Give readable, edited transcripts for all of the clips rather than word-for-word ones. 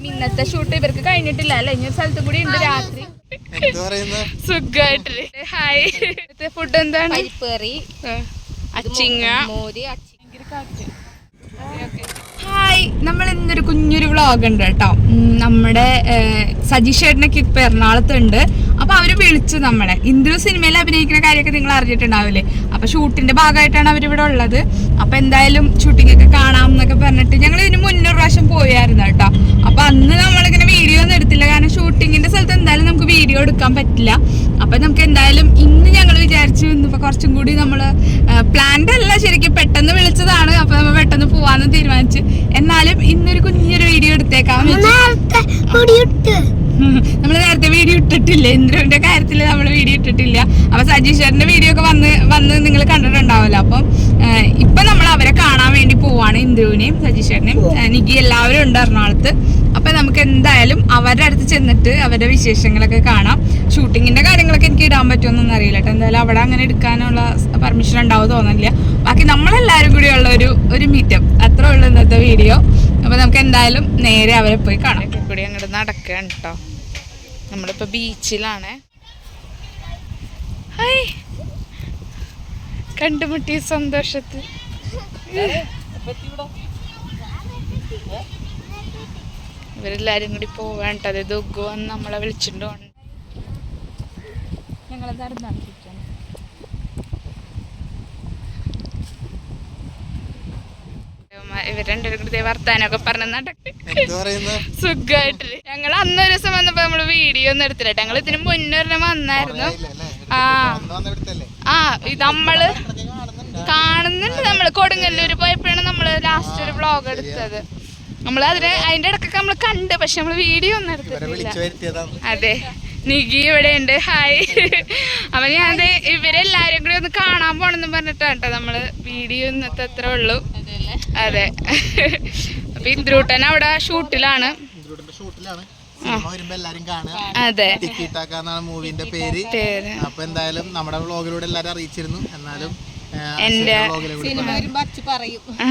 ഇന്നത്തെ ഷൂട്ട് ഇവർക്ക് കഴിഞ്ഞിട്ടില്ല അല്ലെ, ഇനി സ്ഥലത്തും കൂടി ഉണ്ട് രാത്രി. സുഖായിട്ട് ഹായ്. ഫുഡ് എന്താണ്? പരിപ്പേറി, അച്ചിങ്ങ, മോര്, ഹായ്. നമ്മൾ ഇന്നൊരു കുഞ്ഞൊരു വ്ളോഗ് ഉണ്ട് കേട്ടോ. നമ്മുടെ സജീഷ് ചേട്ടനൊക്കെ ഇപ്പൊ എറണാകുളത്തുണ്ട്. അപ്പൊ അവര് വിളിച്ചു നമ്മളെ. ഇന്ദ്രു സിനിമയിൽ അഭിനയിക്കുന്ന കാര്യമൊക്കെ നിങ്ങൾ അറിഞ്ഞിട്ടുണ്ടാവില്ലേ. അപ്പൊ ഷൂട്ടിന്റെ ഭാഗമായിട്ടാണ് അവരിവിടെ ഉള്ളത്. അപ്പൊ എന്തായാലും ഷൂട്ടിംഗ് ഒക്കെ കാണാം എന്നൊക്കെ പറഞ്ഞിട്ട് ഞങ്ങൾ ഇതിന് മുന്നൊരു പ്രാവശ്യം പോയായിരുന്നു കേട്ടോ. അപ്പൊ അന്ന് നമ്മളിങ്ങനെ വീഡിയോ ഒന്നും എടുത്തില്ല, കാരണം ഷൂട്ടിങ്ങിന്റെ സ്ഥലത്ത് എന്തായാലും നമുക്ക് വീഡിയോ എടുക്കാൻ പറ്റില്ല. അപ്പൊ നമുക്ക് എന്തായാലും ഇന്ന് ഞങ്ങൾ വിചാരിച്ചു ഇന്നിപ്പോ കുറച്ചും കൂടി നമ്മള് പ്ലാൻഡ് അല്ല, ശരിക്കും പെട്ടെന്ന് വിളിച്ചതാണ്. അപ്പൊ നമ്മൾ പെട്ടെന്ന് പോവാന്ന് തീരുമാനിച്ചു. എന്നാലും ഇന്നൊരു കുഞ്ഞൊരു വീഡിയോ എടുത്തേക്കാം. നമ്മൾ നേരത്തെ വീഡിയോ ഇട്ടിട്ടില്ല, ഇന്ദ്രുവിന്റെ കാര്യത്തിൽ നമ്മൾ വീഡിയോ ഇട്ടിട്ടില്ല. അപ്പൊ സജീഷറിന്റെ വീഡിയോ ഒക്കെ വന്ന് നിങ്ങൾ കണ്ടിട്ടുണ്ടാവല്ലോ. അപ്പം ഇപ്പൊ നമ്മൾ അവരെ കാണാൻ വേണ്ടി പോവാണ്, ഇന്ദ്രുവിനെയും സജീഷറിനെയും നിഗി എല്ലാവരും ഉണ്ട് എറണാകുളത്ത്. അപ്പൊ നമുക്ക് എന്തായാലും അവരുടെ അടുത്ത് ചെന്നിട്ട് അവരുടെ വിശേഷങ്ങളൊക്കെ കാണാം. ഷൂട്ടിങ്ങിന്റെ കാര്യങ്ങളൊക്കെ എനിക്ക് ഇടാൻ പറ്റുമെന്നൊന്നും അറിയില്ല കേട്ടോ. എന്തായാലും അവിടെ അങ്ങനെ എടുക്കാനുള്ള പെർമിഷൻ ഉണ്ടാവും തോന്നില്ല. ബാക്കി നമ്മളെല്ലാവരും കൂടി ഉള്ള ഒരു മീറ്റപ്പ് അത്രേ ഉള്ളൂ ഇന്നത്തെ വീഡിയോ. അപ്പൊ നമുക്ക് എന്തായാലും നേരെ അവരെ പോയി കാണാം. കൂടി അങ്ങോട്ട് നടക്കുകയാണ് കേട്ടോ. നമ്മളിപ്പോ ബീച്ചിലാണ്. ഹായ്, കണ്ടുമുട്ടിയ സന്തോഷത്തിൽ ഇവരെല്ലാരും കൂടി പോവാണ്ടത്. ദുഗ്ഗു വന്ന് നമ്മളെ വിളിച്ചിട്ട് പോകണം. ഞങ്ങളത് നടന്നിരിക്കണം. ഇവർ രണ്ടുപേരും കൂടി വർത്താനൊക്കെ പറഞ്ഞ് നടക്ക്. സുഖായിട്ട് ഞങ്ങൾ അന്നൊരു ദിവസം വന്നപ്പോ നമ്മള് വീഡിയോ ഒന്നും എടുത്തില്ല. ഞങ്ങൾ ഇതിന് മുന്നേ വന്നായിരുന്നു. ഇത് നമ്മള് കാണുന്നുണ്ട്. നമ്മള് കൊടുങ്ങല്ലൂര് പോയപ്പോഴാണ് നമ്മള് ലാസ്റ്റ് ഒരു വ്ളോഗ് എടുത്തത്. നമ്മള് അതിന്റെ ഇടക്കൊക്കെ നമ്മള് കണ്ട്, പക്ഷെ നമ്മള് വീഡിയോ ഒന്നും എടുത്തിട്ടില്ല. അതെ, നിഗി ഇവിടെ ഉണ്ട്. ഹായ്. അപ്പൊ ഞാനത് ഇവരെല്ലാരും കൂടി ഒന്ന് കാണാൻ പോണെന്ന് പറഞ്ഞിട്ടാണ് കേട്ടോ നമ്മള് വീഡിയോ ഇന്നത്തെ അത്ര ഉള്ളൂ. അതെ. അപ്പൊ ഇന്ദ്രൂട്ടൻ അവിടെ ഷൂട്ടിലാണ്. അതെ, മൂവിന്റെ പേര്. അപ്പൊ എന്തായാലും നമ്മുടെ വ്ളോഗിലൂടെ എല്ലാരും അറിയിച്ചിരുന്നു. എന്നാലും എന്റെ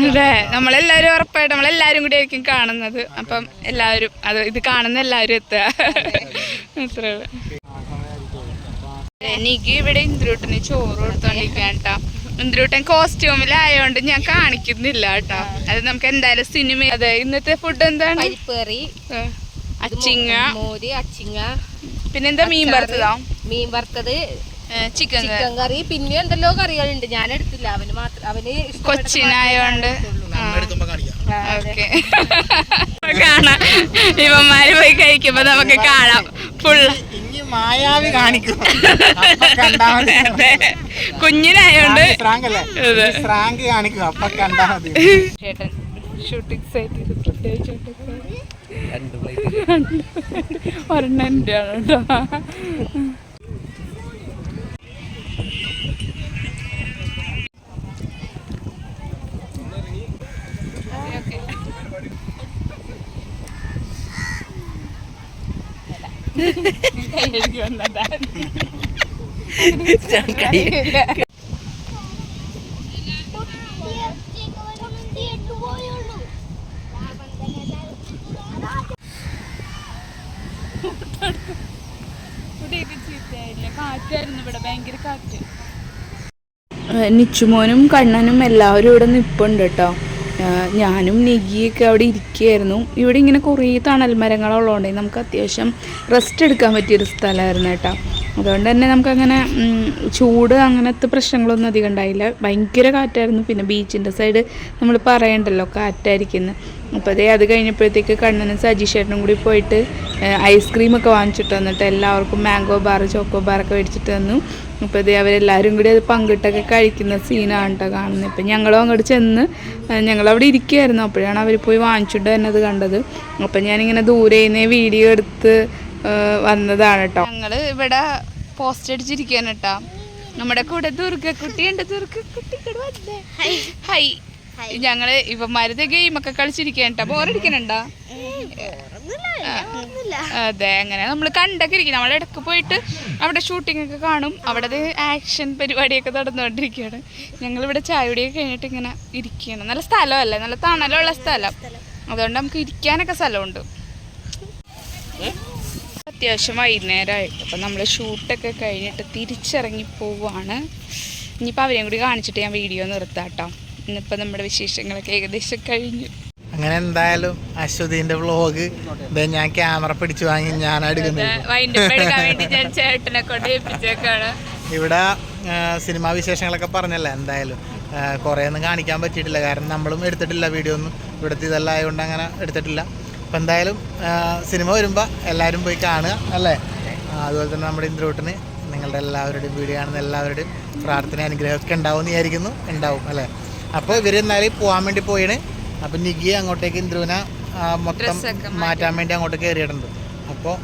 അതെ, നമ്മളെല്ലാരും ഉറപ്പായിട്ട് നമ്മളെല്ലാരും കൂടി ആയിരിക്കും കാണുന്നത്. അപ്പം എല്ലാവരും ഇത് കാണുന്ന എല്ലാവരും എത്തുക. അത്രേ ഉള്ളു. എനിക്ക് ഇവിടെ ഇന്ദ്രൂട്ടന് ചോറ് കൊടുത്തോണ്ടിരിക്കാൻ കേട്ടോ. ഇന്ദ്രൂട്ടൻ കോസ്റ്റ്യൂമിലായോണ്ട് ഞാൻ കാണിക്കുന്നില്ല കേട്ടോ. അത് നമുക്ക് എന്തായാലും സിനിമ. അതെ, ഇന്നത്തെ ഫുഡ് എന്താണ്? പരിപ്പേറി, അച്ചിങ്ങ, മോര്, അച്ചിങ്ങ, പിന്നെന്താ മീൻ വറുത്തത്, ചിക്കൻ കറി, പിന്നെ എന്തെല്ലോ കറികളുണ്ട്. ഞാൻ എടുത്തില്ല, അവന് കൊച്ചിനായോണ്ട്. ഓക്കെ, കാണാം. ഇവന്മാര് പോയി കഴിക്കുമ്പോ നമുക്ക് കാണാം ഫുള്ള്. മായാവി കാണിക്കും കുഞ്ഞിനായോണ്ട് കാണിക്കും. അപ്പൊ കണ്ടാ മതി. ചേട്ടൻ ഷൂട്ടിംഗ് സൈറ്റിൽ പ്രത്യേകിച്ച് ഒരെണ്ണം എൻ്റെ ആണ് കേട്ടോ. കാറ്റായിരുന്നു ഇവിടെ, ഭയങ്കര കാറ്റ്. നിച്ചുമോനും കണ്ണനും എല്ലാവരും ഇവിടെ നിൽപ്പുണ്ട് കേട്ടോ. ഞാനും നിഗിയൊക്കെ അവിടെ ഇരിക്കുകയായിരുന്നു. ഇവിടെ ഇങ്ങനെ കുറേ തണൽ മരങ്ങളുള്ളതുകൊണ്ട് നമുക്ക് അത്യാവശ്യം റെസ്റ്റ് എടുക്കാൻ പറ്റിയൊരു സ്ഥലമായിരുന്നു കേട്ടോ. അതുകൊണ്ട് തന്നെ നമുക്കങ്ങനെ ചൂട് അങ്ങനത്തെ പ്രശ്നങ്ങളൊന്നും അധികം ഉണ്ടായില്ല. ഭയങ്കര കാറ്റായിരുന്നു. പിന്നെ ബീച്ചിൻ്റെ സൈഡ് നമ്മൾ പറയണ്ടല്ലോ കാറ്റായിരിക്കുന്നു. അപ്പോൾ അത് കഴിഞ്ഞപ്പോഴത്തേക്ക് കണ്ണനും സജീഷേട്ടനും കൂടി പോയിട്ട് ഐസ്ക്രീമൊക്കെ വാങ്ങിച്ചിട്ട് വന്നിട്ട് എല്ലാവർക്കും മാംഗോ ബാർ, ചോക്കോ ബാറൊക്കെ മേടിച്ചിട്ട് തന്നു. അപ്പോൾ അവരെല്ലാവരും കൂടി അത് പങ്കിട്ടൊക്കെ കഴിക്കുന്ന സീനാണ് കേട്ടോ കാണുന്നത്. ഇപ്പം ഞങ്ങളും അങ്ങോട്ട് ചെന്ന് ഞങ്ങളവിടെ ഇരിക്കുമായിരുന്നു. അപ്പോഴാണ് അവർ പോയി വാങ്ങിച്ചിട്ട് തന്നെ അത് കണ്ടത്. അപ്പം ഞാനിങ്ങനെ ദൂരെ നിന്ന് വീഡിയോ എടുത്ത് വന്നതാണ് കേട്ടോ. ഞങ്ങൾ ഇവിടെ പോസ്റ്റ് അടിച്ചിരിക്കുകയാണ് കേട്ടോ. നമ്മുടെ കൂടെ ദുർഗക്കുട്ടിയുണ്ട്. ദുർഗക്കുട്ടി ഹൈ. ഞങ്ങള് ഇവന്മാരത്തെ ഗെയിമൊക്കെ കളിച്ചിരിക്കാൻ കേട്ടോ. ബോറടിക്കണുണ്ടോ? അതെ, അങ്ങനെ നമ്മൾ കണ്ടൊക്കെ ഇരിക്കും. നമ്മൾ ഇടയ്ക്ക് പോയിട്ട് അവിടെ ഷൂട്ടിംഗ് ഒക്കെ കാണും. അവിടെ ആക്ഷൻ പരിപാടിയൊക്കെ നടന്നുകൊണ്ടിരിക്കുകയാണ്. ഞങ്ങളിവിടെ ചായ കുടിയൊക്കെ കഴിഞ്ഞിട്ട് ഇങ്ങനെ ഇരിക്കുകയാണ്. നല്ല സ്ഥലമല്ലേ, നല്ല തണലുള്ള സ്ഥലം. അതുകൊണ്ട് നമുക്ക് ഇരിക്കാനൊക്കെ സ്ഥലമുണ്ട്. അത്യാവശ്യം വൈകുന്നേരമായിട്ട് അപ്പം നമ്മൾ ഷൂട്ടൊക്കെ കഴിഞ്ഞിട്ട് തിരിച്ചിറങ്ങി പോവുകയാണ്. ഇനിയിപ്പോൾ അവരെയും കൂടി കാണിച്ചിട്ട് ഞാൻ വീഡിയോ നിർത്താം കേട്ടോ. ഇന്നിപ്പോൾ നമ്മുടെ വിശേഷങ്ങളൊക്കെ ഏകദേശം കഴിഞ്ഞു. അങ്ങനെ എന്തായാലും അശ്വതിന്റെ വ്ളോഗ് ഞാൻ ക്യാമറ പിടിച്ചു വാങ്ങി ഞാൻ ചേട്ടനെ കൊണ്ട് ഏൽപ്പിച്ചേക്കാണ്. ഇവിടെ സിനിമാ വിശേഷങ്ങളൊക്കെ പറഞ്ഞല്ലേ, എന്തായാലും കുറേ ഒന്നും കാണിക്കാൻ പറ്റിയിട്ടില്ല. കാരണം നമ്മളും എടുത്തിട്ടില്ല വീഡിയോ ഒന്നും, ഇവിടുത്തെ ഇതെല്ലാം ആയതുകൊണ്ട് അങ്ങനെ എടുത്തിട്ടില്ല. അപ്പം എന്തായാലും സിനിമ വരുമ്പോൾ എല്ലാവരും പോയി കാണുക അല്ലേ. അതുപോലെ തന്നെ നമ്മുടെ ഇന്ദ്രൂട്ടിന് നിങ്ങളുടെ എല്ലാവരുടെയും വീഡിയോ കാണുന്ന എല്ലാവരുടെയും പ്രാർത്ഥന അനുഗ്രഹമൊക്കെ ഉണ്ടാവും എന്ന് വിചാരിക്കുന്നു. ഉണ്ടാവും അല്ലേ. അപ്പോൾ ഇവർ എന്നാലും പോകാൻ വേണ്ടി പോയിണ്. അപ്പം നിഗി അങ്ങോട്ടേക്ക് ഇന്ദ്രുവിനെ മൊത്തം മാറ്റാൻ വേണ്ടി അങ്ങോട്ട് കയറിയിട്ടുണ്ട്. അപ്പോൾ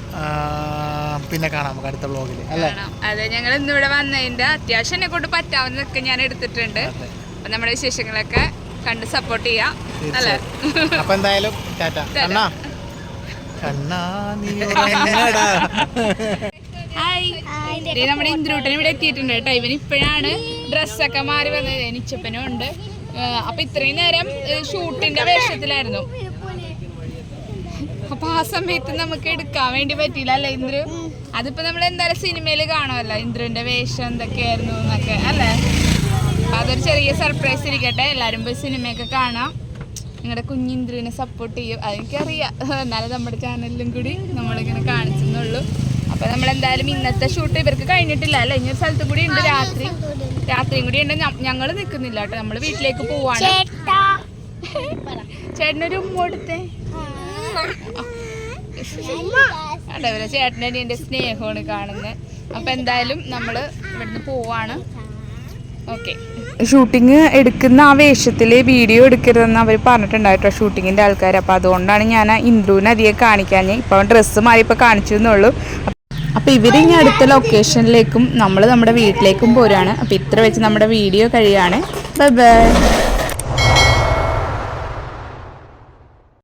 പിന്നെ കാണാം നമുക്ക് അടുത്ത വ്ളോഗിൽ അല്ലേ. അതെ, ഞങ്ങൾ ഇന്നിവിടെ വന്നതിൻ്റെ അത്യാവശ്യം എന്നെ കൊണ്ട് പറ്റാവുന്നതൊക്കെ ഞാൻ എടുത്തിട്ടുണ്ട്. അപ്പം നമ്മുടെ വിശേഷങ്ങളൊക്കെ കണ്ട് സപ്പോർട്ട് ചെയ്യാം അല്ലേ. അപ്പം എന്തായാലും ടാറ്റ. കണ്ണാ കണ്ണാ നീ നമ്മുടെ ഇന്ദ്രൂട്ടൻ ഇവിടെ എത്തിയിട്ടുണ്ട് കേട്ടോ. ഇവൻ ഇപ്പോഴാണ് ഡ്രസ്സൊക്കെ മാറി വന്നത്. നിച്ചപ്പനും ഉണ്ട്. അപ്പൊ ഇത്രയും നേരം ഷൂട്ടിന്റെ വേഷത്തിലായിരുന്നു. അപ്പൊ ആ സമയത്ത് നമുക്ക് എടുക്കാൻ വേണ്ടി പറ്റിയില്ല അല്ലേ ഇന്ദ്രു. അതിപ്പോ നമ്മൾ എന്തായാലും സിനിമയിൽ കാണുമല്ലോ ഇന്ദ്രുവിന്റെ വേഷം എന്തൊക്കെയായിരുന്നു എന്നൊക്കെ അല്ലേ. അപ്പൊ അതൊരു ചെറിയ സർപ്രൈസ് ഇരിക്കട്ടെ. എല്ലാരും പോയി സിനിമയൊക്കെ കാണാം. നിങ്ങളുടെ കുഞ്ഞിന്ദ്രുവിനെ സപ്പോർട്ട് ചെയ്യും, അതെനിക്കറിയാം. എന്നാലും നമ്മുടെ ചാനലിലും കൂടി നമ്മളിങ്ങനെ കാണിച്ചെന്നുള്ളൂ. അപ്പൊ നമ്മളെന്തായാലും ഇന്നത്തെ ഷൂട്ട് ഇവർക്ക് കഴിഞ്ഞിട്ടില്ല അല്ലേ. ഇനി ഒരു സ്ഥലത്തും കൂടി ഉണ്ട്, രാത്രിയും കൂടി ഉണ്ട്. ഞങ്ങൾ നിൽക്കുന്നില്ല കേട്ടോ, നമ്മള് വീട്ടിലേക്ക് പോവാണ്. ചേട്ടനൊരു ഉമ്മ കൊടുത്തേ. അതേപോലെ ചേട്ടൻ്റെ എൻ്റെ സ്നേഹമാണ് കാണുന്നത്. അപ്പൊ എന്തായാലും നമ്മള് ഇവിടുന്ന് പോവാണ്. ഓക്കെ, ഷൂട്ടിങ് എടുക്കുന്ന ആ വേഷത്തിൽ വീഡിയോ എടുക്കരുതെന്ന് അവർ പറഞ്ഞിട്ടുണ്ടായിട്ടോ ഷൂട്ടിങ്ങിൻ്റെ ആൾക്കാർ. അപ്പോൾ അതുകൊണ്ടാണ് ഞാൻ ഇന്ദ്രുവിനെ അധികം കാണിക്കാൻ. ഇപ്പോൾ ഡ്രസ്സ് മാറി ഇപ്പോൾ കാണിച്ചു എന്നുള്ളൂ. അപ്പോൾ ഇവരിനി അടുത്ത ലൊക്കേഷനിലേക്കും നമ്മൾ നമ്മുടെ വീട്ടിലേക്കും പോരാണ്. അപ്പോൾ ഇത്ര വെച്ച് നമ്മുടെ വീഡിയോ കഴിയാണ്. Bye bye.